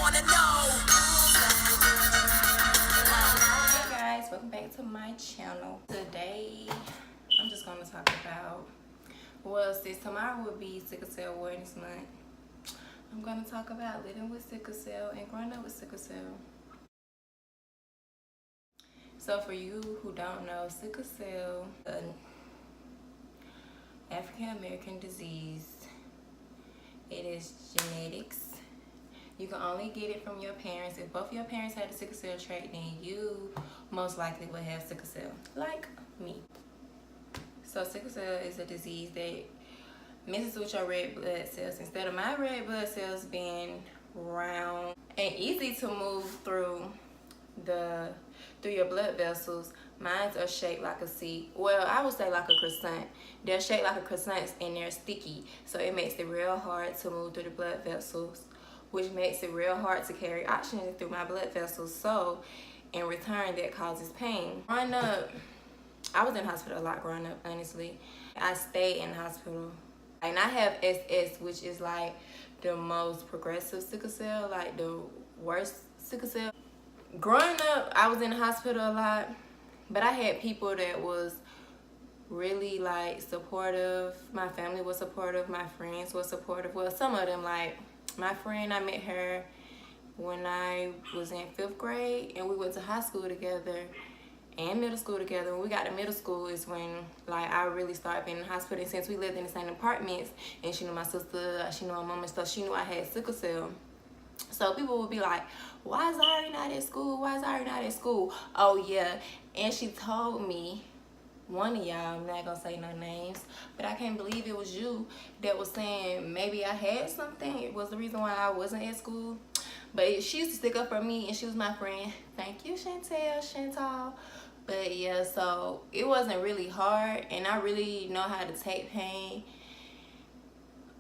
wanna know. Hey guys, welcome back to my channel. Today, I'm just going to talk about, well, since tomorrow will be Sickle Cell Awareness Month, I'm going to talk about living with sickle cell and growing up with sickle cell. So for you who don't know, sickle cell, an African American disease, it is genetics. You can only get it from your parents. If both of your parents had the sickle cell trait, then you most likely will have sickle cell, like me. So sickle cell is a disease that messes with your red blood cells. Instead of my red blood cells being round and easy to move through your blood vessels, mine are shaped like a C. Well, I would say like a croissant. They're shaped like a croissant and they're sticky, so it makes it real hard to move through the blood vessels, which makes it real hard to carry oxygen through my blood vessels. So in return, that causes pain. Growing up, I was in the hospital a lot growing up, honestly. I stayed in the hospital. And I have SS, which is like the most progressive sickle cell, like the worst sickle cell. Growing up, I was in the hospital a lot, but I had people that was really like supportive. My family was supportive, my friends were supportive. Well, some of them, like my friend, I met her when I was in 5th grade, and we went to high school together and middle school together. When we got to middle school is when like I really started being in the hospital. And since we lived in the same apartments, and she knew my sister, she knew my mom and stuff, she knew I had sickle cell. So people would be like, why is Zari not at school? Why is Zari not at school? Oh yeah, and she told me, one of y'all, I'm not gonna say no names, but I can't believe it was you that was saying maybe I had something. It was the reason why I wasn't at school. But she used to stick up for me, and she was my friend. Thank you, Chantal. But yeah, so it wasn't really hard, and I really know how to take pain.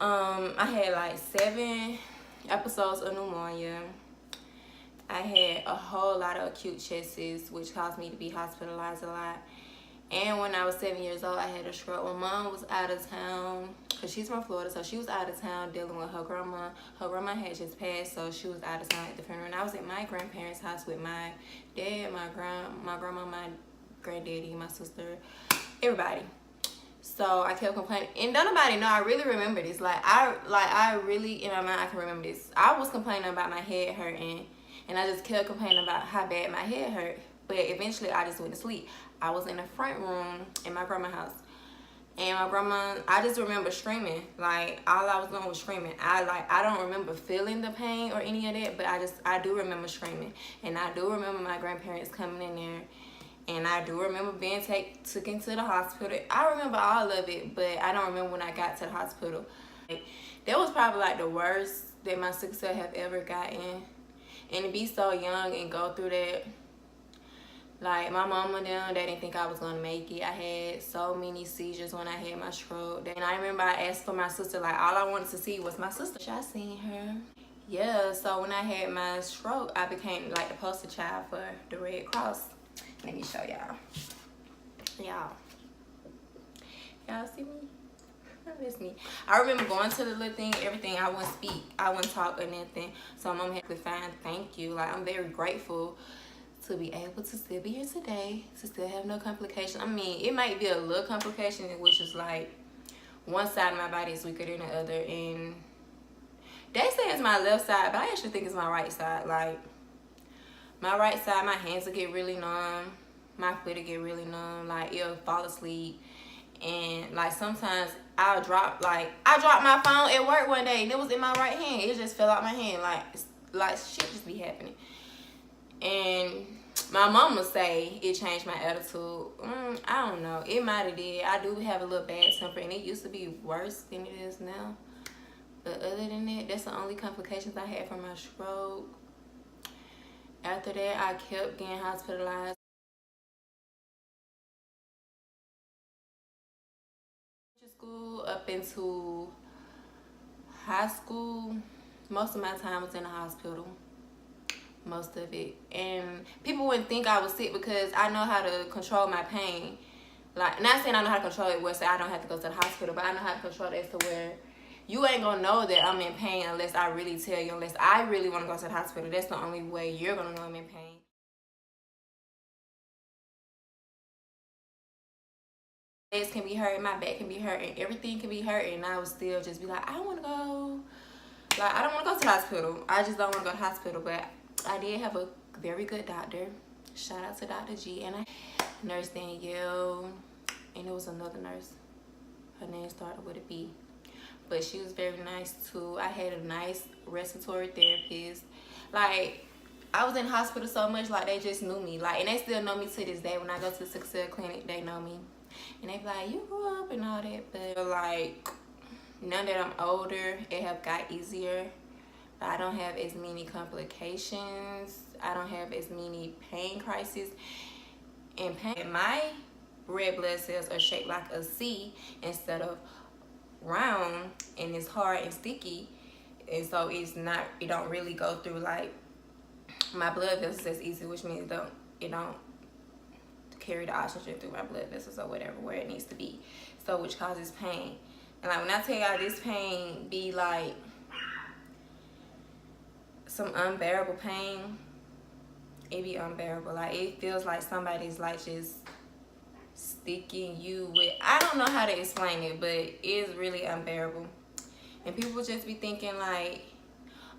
I had like 7 episodes of pneumonia. I had a whole lot of acute chest, which caused me to be hospitalized a lot. And when I was 7 years old, I had a stroke. My mom was out of town, because she's from Florida, so she was out of town dealing with her grandma. Her grandma had just passed, so she was out of town at the funeral. And I was at my grandparents' house with my dad, my grandma, my granddaddy, my sister, everybody. So I kept complaining, and don't nobody know I really remember this. I really, in my mind, I can remember this. I was complaining about my head hurting, and I just kept complaining about how bad my head hurt. But eventually, I just went to sleep. I was in the front room in my grandma's house, and my grandma, I just remember screaming. Like, all I was doing was screaming. I don't remember feeling the pain or any of that, but I do remember screaming. And I do remember my grandparents coming in there, and I do remember being taken to the hospital. I remember all of it, but I don't remember when I got to the hospital. Like, that was probably like the worst that my sickle cell have ever gotten. And to be so young and go through that, like my mama and them, they didn't think I was gonna make it. I had so many seizures when I had my stroke. And I remember I asked for my sister, like all I wanted to see was my sister. I seen her. Yeah, so when I had my stroke, I became like the poster child for the Red Cross. Let me show y'all. Y'all see me? That's me. I remember going to the little thing, everything. I wouldn't speak, I wouldn't talk or nothing. So mom had to find thank you. Like, I'm very grateful to be able to still be here today, to still have no complications. I mean, it might be a little complication, which is like one side of my body is weaker than the other, and they say it's my left side, but I actually think it's my right side. Like, my right side, my hands will get really numb, my foot will get really numb, like it'll fall asleep. And like sometimes I dropped my phone at work one day, and it was in my right hand. It just fell out my hand. Like shit just be happening. And my mama say it changed my attitude. I don't know. It might have did. I do have a little bad temper, and it used to be worse than it is now. But other than that, that's the only complications I had from my stroke. After that, I kept getting hospitalized. School up into high school, most of my time was in the hospital. Most of it. And people wouldn't think I was sick because I know how to control my pain. Like, not saying I know how to control it where say I don't have to go to the hospital, but I know how to control it to where you ain't gonna know that I'm in pain unless I really tell you, unless I really want to go to the hospital. That's the only way you're gonna know I'm in pain. Legs can be hurting, my back can be hurting, everything can be hurting, and I would still just be like, I want to go. Like, I don't want to go to the hospital. I just don't want to go to the hospital. But I did have a very good doctor. Shout out to Dr. G. And Nurse Danielle. And it was another nurse. Her name started with a B. But she was very nice too. I had a nice respiratory therapist. Like, I was in hospital so much, like, they just knew me. Like, and they still know me to this day. When I go to the Sickle Cell clinic, they know me. And they be like, you grew up and all that. But, like, now that I'm older, it have got easier. I don't have as many complications. I don't have as many pain crises. And my red blood cells are shaped like a C instead of round, and it's hard and sticky, and so it don't really go through like my blood vessels as easy, which means it don't carry the oxygen through my blood vessels or whatever where it needs to be, so which causes pain. And like when I tell y'all, this pain be like some unbearable pain. It be unbearable. Like, it feels like somebody's like just sticking you with, I don't know how to explain it, but it's really unbearable. And people just be thinking like,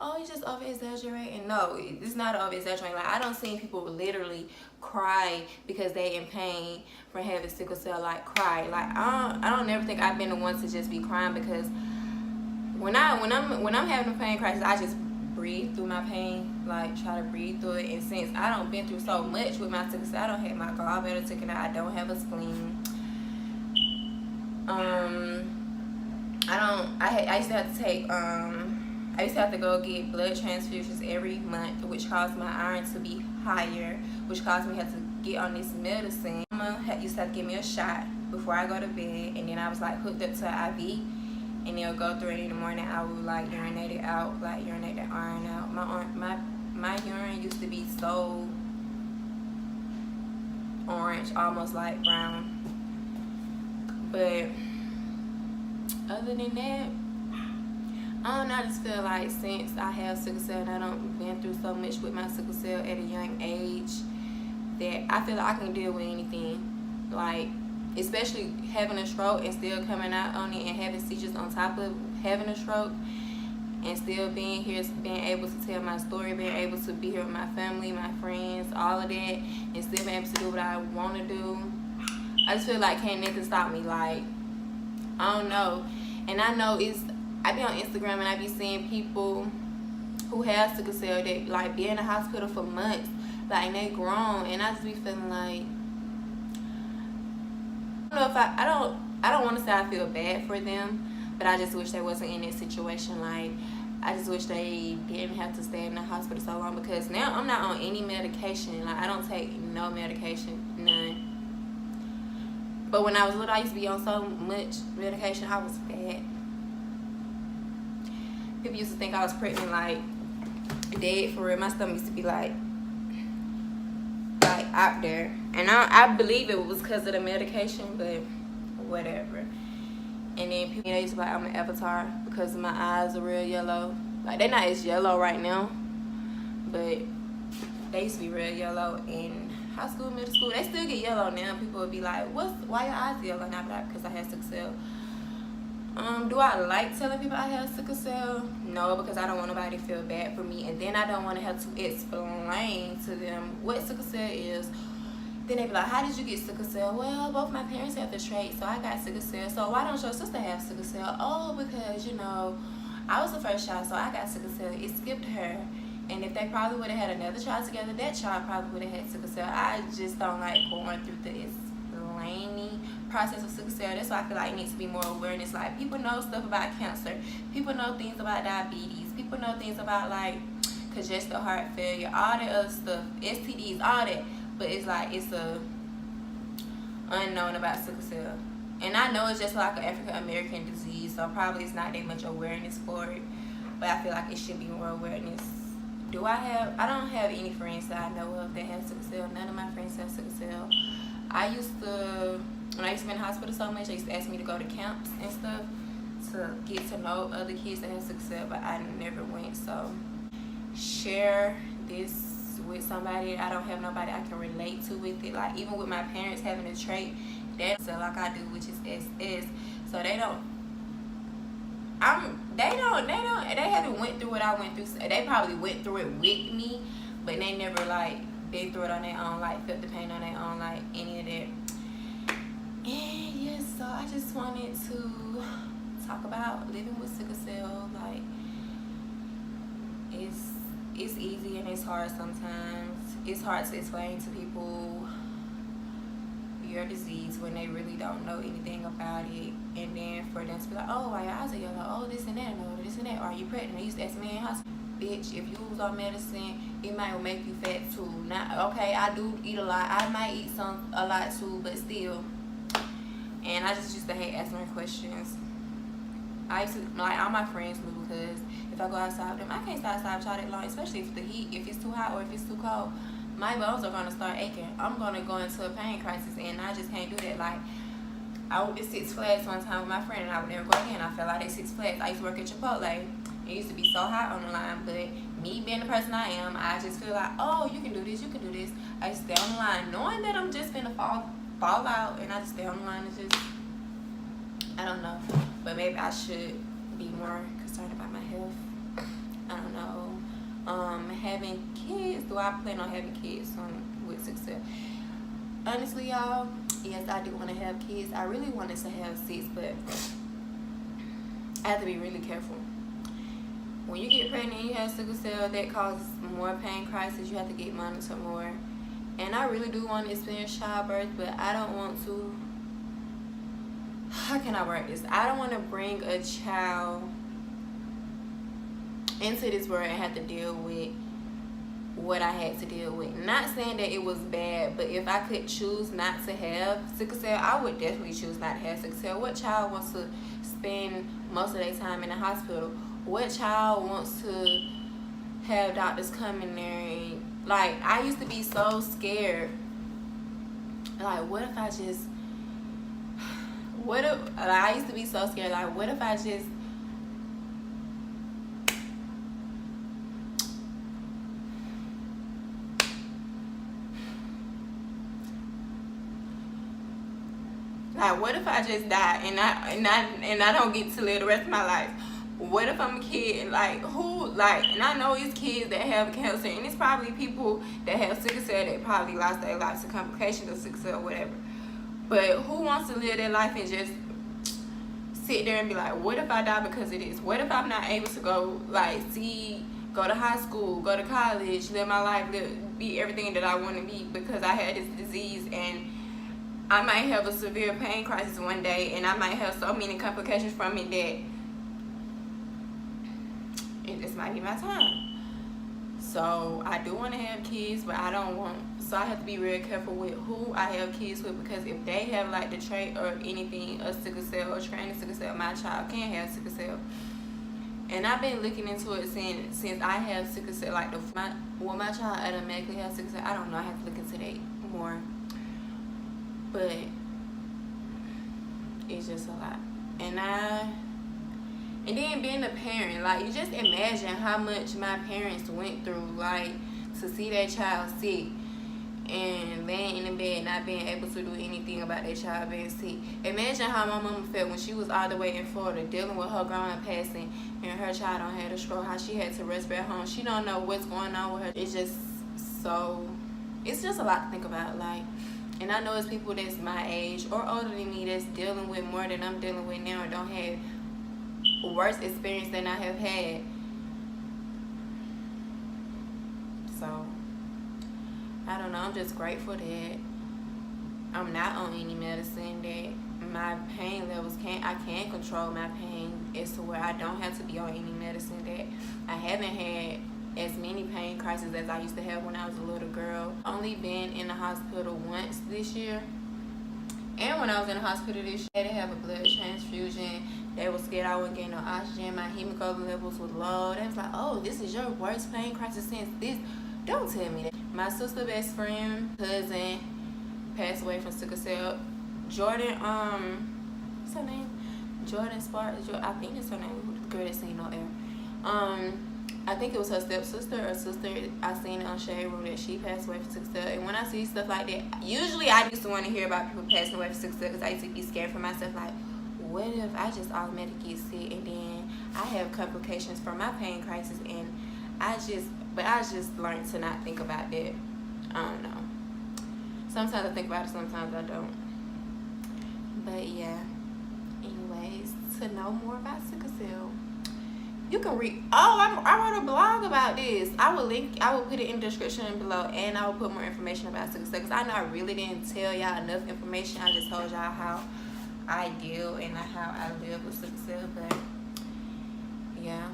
oh, you just over exaggerating. No, it's not over exaggerating. Like, I don't see people literally cry because they in pain from having sickle cell, like cry. Like, I don't never think I've been the one to just be crying, because when I'm having a pain crisis, I just breathe through my pain, like try to breathe through it. And since I don't been through so much with my sickle cell, I don't have my gallbladder taken out, I don't have a spleen. I used to have to take I used to have to go get blood transfusions every month, which caused my iron to be higher, which caused me to have to get on this medicine. Mama used to have to give me a shot before I go to bed, and then I was like hooked up to an IV, and they'll go through it in the morning. I would like urinate it out, like urinate the iron out. My urine used to be so orange, almost like brown. But other than that, I don't know, I just feel like since I have sickle cell and I don't been through so much with my sickle cell at a young age, that I feel like I can deal with anything. Like, especially having a stroke and still coming out on it, and having seizures on top of having a stroke, and still being here, being able to tell my story, being able to be here with my family, my friends, all of that, and still being able to do what I want to do. I just feel like can't nothing stop me. Like, I don't know. And I know I be on Instagram and I be seeing people who have sickle cell that like be in the hospital for months, like, and they grown, and I just be feeling like, I don't know if I don't want to say I feel bad for them, but I just wish they wasn't in that situation. Like, I just wish they didn't have to stay in the hospital so long, because now I'm not on any medication. Like, I don't take no medication, none. But when I was little, I used to be on so much medication, I was fat. People used to think I was pregnant, like, dead for real. My stomach used to be like out there. And I believe it was because of the medication, but whatever. And then people used to be like, I'm an avatar because my eyes are real yellow. Like, they're not as yellow right now, but they used to be real yellow in high school, middle school. They still get yellow now. People would be like, why your eyes yellow? Now, because I have sickle cell. Do I like telling people I have sickle cell? No, because I don't want nobody to feel bad for me, and then I don't want to have to explain to them what sickle cell is. Then they be like, how did you get sickle cell? Well, both my parents have the trait, so I got sickle cell. So why don't your sister have sickle cell? Oh, because, you know, I was the first child, so I got sickle cell. It skipped her. And if they probably would have had another child together, that child probably would have had sickle cell. I just don't like going through the explaining process of sickle cell. That's why I feel like it needs to be more awareness. Like, people know stuff about cancer. People know things about diabetes. People know things about, like, congestive heart failure, all that other stuff, STDs, all that. But it's like, it's a unknown about sickle cell. And I know it's just like an African American disease, so probably it's not that much awareness for it. But I feel like it should be more awareness. I don't have any friends that I know of that have sickle cell. None of my friends have sickle cell. When I used to be in the hospital so much, they used to ask me to go to camps and stuff. to get to know other kids that have sickle cell, but I never went. So share this with somebody. I don't have nobody I can relate to with it. Like even with my parents having a trait that like I do, which is SS. So they haven't went through what I went through. They probably went through it with me, but they never like been through it on their own, like felt the pain on their own, like any of that. And yeah, so I just wanted to talk about living with sickle cell. Like it's easy and it's hard sometimes. It's hard to explain to people your disease when they really don't know anything about it, and then for them to be like, oh, why your eyes are yellow, oh, this and that, no, this and that, are you pregnant? They used to ask me in hospital. Bitch, if you was on medicine, it might make you fat too. Not okay, I do eat a lot, I might eat a lot too, but still. And I just used to hate answering questions. I used to, like, all my friends knew, because if I go outside with them, I can't stay outside with y'all that long, especially if the heat, if it's too hot or if it's too cold. My bones are gonna start aching. I'm gonna go into a pain crisis, and I just can't do that. Like, I went to Six Flags one time with my friend, and I would never go again. I fell out at Six Flags. I used to work at Chipotle. It used to be so hot on the line, but me being the person I am, I just feel like, oh, you can do this, you can do this. I just stay on the line, knowing that I'm just gonna fall out, and I just stay on the line and just, I don't know. But maybe I should be more concerned about my health. I don't know. Having kids, do I plan on having kids with sickle cell? Honestly, y'all, yes, I do want to have kids. I really wanted to have 6, but I have to be really careful. When you get pregnant and you have sickle cell, that causes more pain crisis. You have to get monitored more. And I really do want to experience childbirth, but I don't want to. How can I word this? I don't want to bring a child into this world and have to deal with what I had to deal with. Not saying that it was bad, but if I could choose not to have sickle cell, I would definitely choose not to have sickle cell. What child wants to spend most of their time in the hospital? What child wants to have doctors come in there and, like, I used to be so scared. Like, what if I just, I used to be so scared, like, what if I just, like, what if I just die and I don't get to live the rest of my life? What if I'm a kid and, like, who, like, and I know it's kids that have cancer, and it's probably people that have sickle cell that probably lost their lives to complications of sickle cell or whatever. But who wants to live their life and just sit there and be like, what if I die because of this? What if I'm not able to go, like, go to high school, go to college, live my life, be everything that I want to be because I had this disease, and I might have a severe pain crisis one day, and I might have so many complications from it that this might be my time. So I do want to have kids, but I don't want, so I have to be real careful with who I have kids with, because if they have, like, the trait or anything of sickle cell or training sickle cell, my child can have sickle cell. And I've been looking into it since I have sickle cell, like, will my child automatically have sickle cell? I don't know, I have to look into that more. But it's just a lot. And then being a parent, like, you just imagine how much my parents went through, like, to see their child sick and laying in the bed not being able to do anything about their child being sick. Imagine how my mama felt when she was all the way in Florida dealing with her grandma passing and her child don't have a stroke, how she had to rest at home. She don't know what's going on with her. It's just a lot to think about, like. And I know it's people that's my age or older than me that's dealing with more than I'm dealing with now, or don't have worse experience than I have had. So I don't know, I'm just grateful that I'm not on any medicine, that my pain levels I can control my pain as to where I don't have to be on any medicine, that I haven't had as many pain crises as I used to have when I was a little girl. Only been in the hospital once this year, and when I was in the hospital this year, I had to have a blood transfusion. They were scared I wouldn't get no oxygen. My hemoglobin levels was low. They was like, oh, this is your worst pain crisis since this. Don't tell me that. My sister, best friend, cousin passed away from sickle cell. Jordan, what's her name? Jordan Sparks. I think it's her name. The girl that seen on air. I think it was her stepsister or sister. I seen it on Shade Room that she passed away for sickle cell. And when I see stuff like that, usually I used to want to hear about people passing away for sickle cell because I used to be scared for myself. Like, what if I just automatically get sick and then I have complications from my pain crisis? And I just learned to not think about that. I don't know. Sometimes I think about it, sometimes I don't. But yeah. Anyways, to know more about sickle cell, you can read. Oh, I wrote a blog about this. I will put it in the description below, and I will put more information about sickle cell because I know I really didn't tell y'all enough information. I just told y'all how I deal and how I live with sickle cell. But yeah,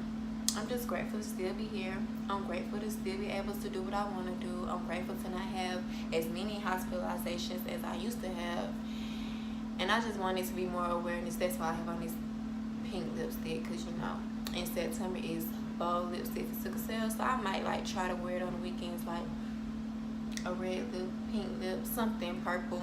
I'm just grateful to still be here. I'm grateful to still be able to do what I want to do. I'm grateful to not have as many hospitalizations as I used to have. And I just wanted to be more awareness. That's why I have on this pink lipstick, because you know, in September is bold lipstick for sickle cell. So I might like try to wear it on the weekends, like a red lip, pink lip, something purple.